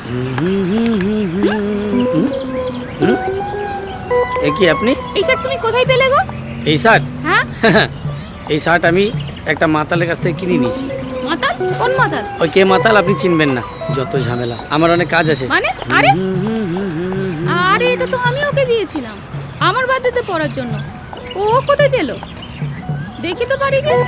এ কি আপনি? এই শার্ট তুমি কোথায় পেলে গো? এই শার্ট? হ্যাঁ। এই শার্ট আমি একটা মাতালের কাছ থেকে কিনে নিয়েছি। মাতাল? কোন মাতাল? ওই কে মাতাল আপনি চিনবেন না, যত ঝামেলা। আমার অনেক কাজ আছে। মানে? আরে আরে এটা তো আমি ওকে দিয়েছিলাম আমার বার্থডেতে পরার জন্য। ও কোথায় পেল? দেখি তো বাড়ি গিয়ে।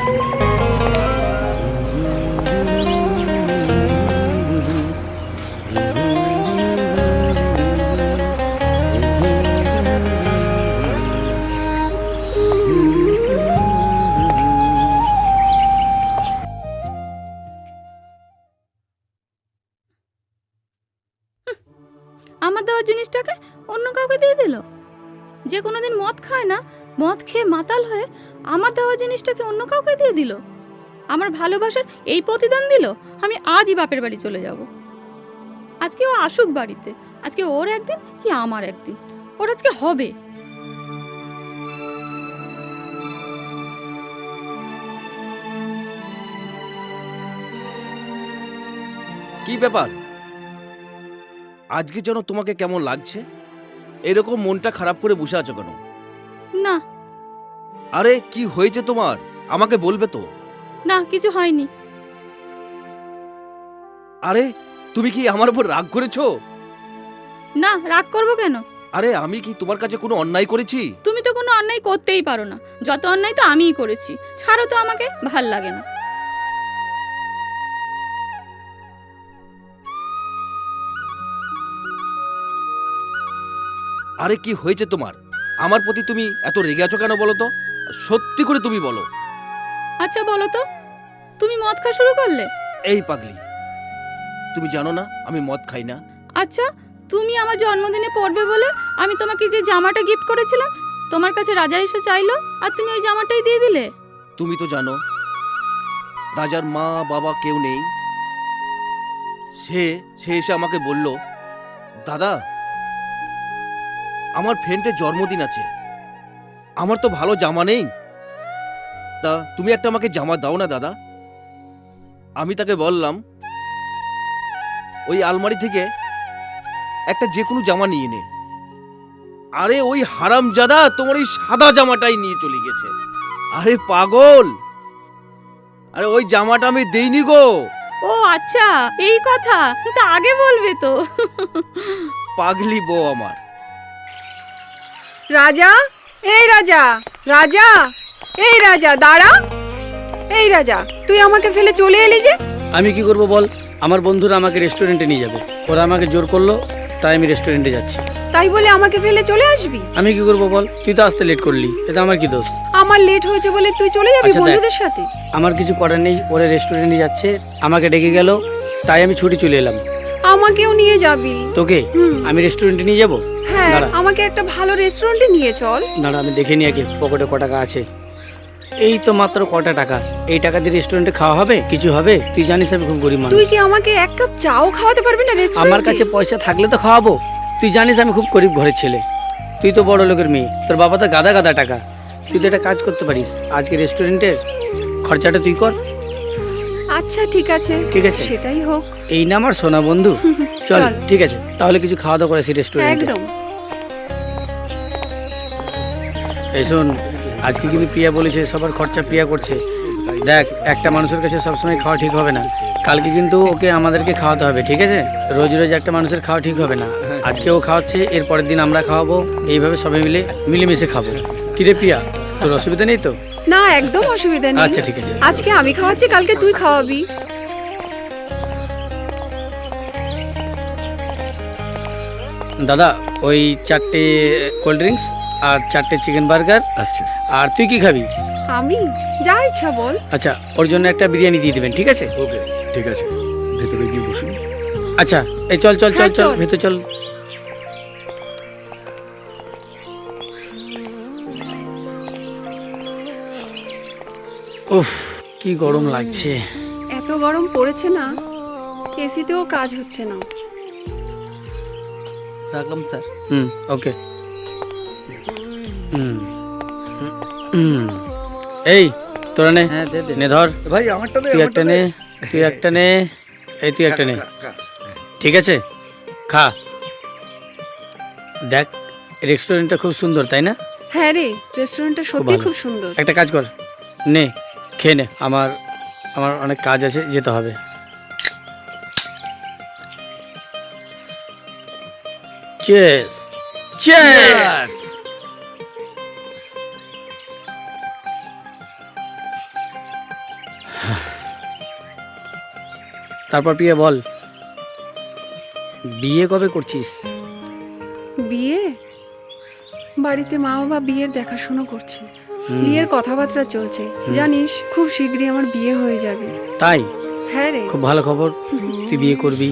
আমার দেওয়া জিনিসটাকে অন্য কাউকে দিয়ে দিল। যে কোনোদিন মদ খায় না, মদ খেয়ে মাতাল হয়ে আমার দেওয়া জিনিসটাকে অন্য কাউকে দিয়ে দিল। আমার ভালোবাসার এই প্রতিদান দিল। আমি আজই বাপের বাড়ি চলে যাব। আজকে ও আসুক বাড়িতে। আজকে ওর একদিন কি আমার একদিন। ওর আজকে হবে। কি ব্যাপার আজকে যেন তোমাকে কেমন লাগছে? এরকম মনটা খারাপ করে বসে আছো কেন? না আরে কি হয়েছে তোমার? আমাকে বলবে তো। না কিছু হয়নি। আরে তুমি কি আমার উপর রাগ করেছো? না রাগ করবো কেন? আরে আমি কি তোমার কাছে কোনো অন্যায় করেছি? তুমি তো কোনো অন্যায় করতেই পারো না। যত অন্যায় তো আমিই করেছি। ছাড়ো তো, আমাকে ভাল লাগে না। আরে কি হয়েছে তোমার? আমার প্রতি তুমি এত রেগে আছো কেন বলো তো? সত্যি করে তুমি বলো। আচ্ছা বলো তো, তুমি মদ খাওয়া শুরু করলে? এই পাগলি, তুমি জানো না আমি মদ খাই না? আচ্ছা তুমি আমার জন্মদিনে পড়বে বলে আমি তোমাকে যে জামাটা গিফট করেছিলাম, তোমার কাছে রাজা এসে চাইলো আর তুমি ওই জামাটাই দিয়ে দিলে। তুমি তো জানো রাজার মা বাবা কেউ নেই। সে এসে আমাকে বলল, দাদা আমার ফ্রেন্ডের জন্মদিন আছে, আমার তো ভালো জামা নেই, তা তুমি একটা আমাকে জামা দাও না দাদা। আমি তাকে বললাম ওই আলমারি থেকে একটা যে কোনো জামা নিয়ে নে। আরে ওই হারামজাদা তোমার এই সাদা জামাটাই নিয়ে চলে গেছে। আরে পাগল, আরে ওই জামাটা আমি দেইনি গো। ও আচ্ছা এই কথা, তা আগে বলবে তো। পাগলি বউ আমার। রাজা, এই রাজা, রাজা, এই রাজা দাঁড়া। এই রাজা, তুই আমাকে ফেলে চলে এলি যে? আমি কি করব বল? আমার বন্ধুরা আমাকে রেস্টুরেন্টে নিয়ে যাবে, ওরা আমাকে জোর করলো, তাই আমি রেস্টুরেন্টে যাচ্ছি। তাই বলে আমাকে ফেলে চলে আসবি? আমি কি করব বল? তুই তো আসতে লেট করলি, এটা আমার কি দোষ? আমার লেট হয়েছে বলে তুই চলে যাবি আচ্ছা, দেখ। বন্ধুদের সাথে? আমার কিছু করার নেই, ওরা রেস্টুরেন্টে যাচ্ছে, আমাকে ডেকে গেল, তাই আমি ছুটি চলে এলাম। আমাকেও নিয়ে যাবি? তোকে আমি রেস্টুরেন্টে নিয়ে যাব? হ্যাঁ, দাঁড়া। আমাকে একটা ভালো রেস্টুরেন্টে নিয়ে চল। দাঁড়া আমি দেখে নিই আগে পকেটে ক টাকা আছে। এই তো মাত্র কটা টাকা, এই টাকা দিয়ে রেস্টুরেন্টে খাওয়া হবে? কিছু হবে? তুই জানিস আমি খুব গরিব মানুষ। তুই কি আমাকে এক কাপ চাও খাওয়াতে পারবি না রেস্টুরেন্টে? আমার কাছে পয়সা থাকলে তো খাওয়াবো। তুই জানিস আমি খুব গরিব ঘরের ছেলে, তুই তো বড় লোকের মেয়ে, তোর বাবা তো গাদা গাদা টাকা। তুই তো একটা কাজ করতে পারিস, আজকে রেস্টুরেন্টের খরচাটা তুই কর। আচ্ছা ঠিক আছে, ঠিক আছে। সেটাই হোক। এই না আমার সোনা বন্ধু। চল চল। ঠিক আছে, তাহলে কিছু খাওয়া দাওয়া করেছি রেস্টুরেন্টে। একদম। এই শোন, আজকে কিন্তু প্রিয়া বলেছে সবার খরচা প্রিয়া করছে। দেখ, একটা মানুষের কাছে সবসময় খাওয়া ঠিক হবে না। কালকে কিন্তু ওকে আমাদেরকে খাওয়াতে হবে, ঠিক আছে? রোজ রোজ একটা মানুষের খাওয়া ঠিক হবে না। আজকে ও খাওয়াচ্ছে, এর পরের দিন আমরা খাওয়াবো, এইভাবে সবাই মিলে মিলেমিশে খাবো। কিরে প্রিয়া, তোর অসুবিধা নেই তো? না একদম অসুবিধা নেই। আচ্ছা ঠিক আছে। আজকে আমি খাওয়াচ্ছি, কালকে তুই খাওয়াবি। দাদা ওই 4টে কোল্ড ড্রিঙ্কস আর 4টে চিকেন বার্গার। আচ্ছা আর তুই কি খাবি? আমি যা ইচ্ছা বল। আচ্ছা, ওর জন্য একটা বিরিয়ানি দিয়ে দিবেন, ঠিক আছে? ওকে ঠিক আছে, ভেতরে গিয়ে বসুন। আচ্ছা এই চল চল চল হ্যাঁ, চল চল। ভেতর চল। উফ কি গরম লাগছে। এত গরম পড়েছে না, এসিতেও কাজ হচ্ছে না। রাখলাম স্যার। ওকে। এই তোরা নে, হ্যাঁ দে দে। নে ধর। ভাই আমারটা দে, তুই একটা নে, তুই একটা নে, এই তুই একটা নে, ঠিক আছে? খা। দেখ রেস্টুরেন্টটা খুব সুন্দর তাই না? হ্যাঁ রে, রেস্টুরেন্টটা সত্যি ভালো। খুব সুন্দর। একটা কাজ কর, নে খেয়ে নে, আমার আমার অনেক কাজ আছে, যেতে হবে। Cheers cheers. তারপর প্রিয়া বল, বিয়ে কবে করছিস? বিয়ে? বাড়িতে মা বাবা বিয়ের দেখাশোনা করছে, বিয়ের কথাবার্তা চলছে। জানিস খুব শীঘ্রই আমার বিয়ে হয়ে যাবে। তাই? হ্যাঁ রে। খুব ভালো খবর, তুই বিয়ে করবি।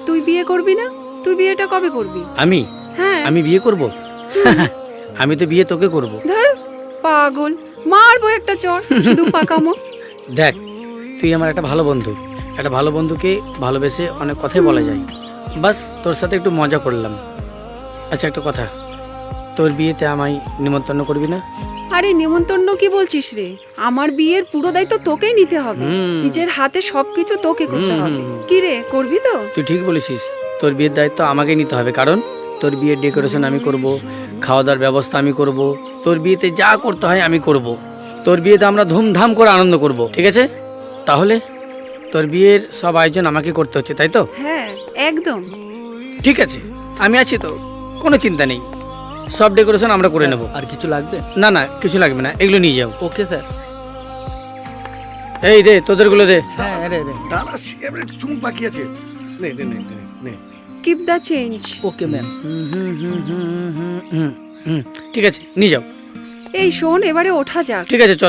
তুই বিয়ে করবি না? তুই বিয়েটা কবে করবি? আমি হ্যাঁ। আমি বিয়ে করব? আমি তো বিয়ে তোকে করব। ধর পাগল, মারবো একটা চর, শুধু পাকামো। দেখ তুই আমার একটা ভালো বন্ধু, একটা ভালো বন্ধুকে ভালোবেসে অনেক কথাই বলা যায়। বাস তোর সাথে একটু মজা করলাম। আচ্ছা একটা কথা, তোর বিয়েতে আমায় নিমন্ত্রণ করবি না? আরে নিমন্ত্রণ কি বলছিস রে? আমার বিয়ের পুরো দায়িত্ব তোকেই নিতে হবে। নিজের হাতে সবকিছু তোকে করতে হবে। কি রে, করবি তো? তুই ঠিক বলেছিস, তোর বিয়ের দায়িত্ব আমাকে নিতে হবে, কারণ তোর বিয়ের ডেকোরেশন আমি করব, খাওয়া দাওয়ার ব্যবস্থা আমি করব, তোর বিয়েতে যা করতে হয় আমি করব। তোর বিয়েতে আমরা ধুমধাম করে আনন্দ করব, ঠিক আছে? তাহলে তোর বিয়ের সব আয়োজন আমাকে করতে হচ্ছে, তাই তো? হ্যাঁ একদম। ঠিক আছে, আমি আছি তো, কোনো চিন্তা নেই। সব ডেকোরেশন আমরা করে নেব। আর কিছু লাগবে? না না কিছু লাগবে না, এগুলো নিয়ে যাও। Okay sir. এই দে, তোদেরগুলো দে। হ্যাঁ রে রে। দাঁড়া, এবার একটু চুমুক বাকি আছে। নে নে নে নে, নে। Keep the change. Okay ma'am. ঠিক আছে নিয়ে যাও। এই শোন, এবারে ওঠা যাক। ঠিক আছে চল।